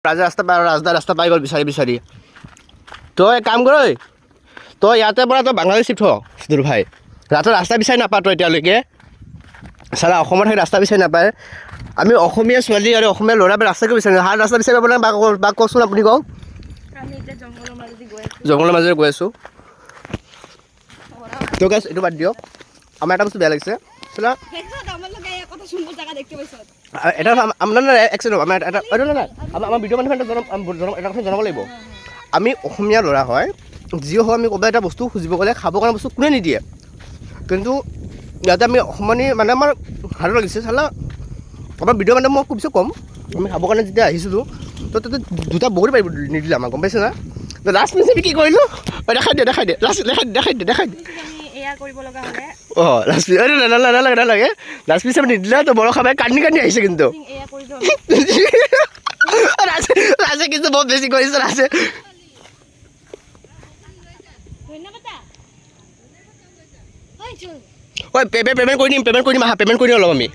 ৰাস্তা পাই গ'ল বিচাৰি তই এক কাম কৰ তই ইয়াতে পৰা তই বাংলাদেশ চিফ্ট হ সিদ্ধুৰ ভাই ৰাস্তা বিচাৰি নাপা তই এতিয়ালৈকে চালা অসমত সেই ৰাস্তা বিচাৰি নাপায় আমি অসমীয়া ছোৱালী আৰু অসমীয়া ল'ৰাবোৰে ৰাস্তাকে বিচাৰি নাপাওঁ ৰাস্তা বিচাৰি পাব নাই বাক কওকচোন আপুনি কওক জংঘলৰ মাজেৰে গৈ আছোঁ তো গাইছ এইটো বাদ দিয়ক আমাৰ এটা বস্তু বেয়া লাগিছে চালা এটা আমাৰ ভিডিঅ' মানুহ এটা কথা জনাব লাগিব আমি অসমীয়া ল'ৰা হয় যি হয় আমি ক'ৰবাত এটা বস্তু খুজিব গ'লে খাবৰ কাৰণে বস্তু কোনে নিদিয়ে কিন্তু ইয়াতে আমি অসমীয়া মানে আমাৰ ভালো লাগিছে চালা আমাৰ ভিডিঅ' মানে মই খুব বেছি কম আমি খাবৰ কাৰণে যেতিয়া আহিছিলোঁ তো তাতে দুটা বহুত পাৰিব নিদিলে আমাক গম পাইছে না লাষ্ট পিছে আমি কি কৰিলোঁ দেখাই দিয়ে দেখাই দিয়ে অঁ লাষ্ট পিছ নালাগে লাষ্ট পিছে আমি নিদিলে তো বড়ো খাবাই কান্দি আহিছে কিন্তু ৰাজে কিন্তু বহুত বেছি কৰিছে ৰাজে ঐ পে'মেণ্ট কৰি দিম অলপ আমি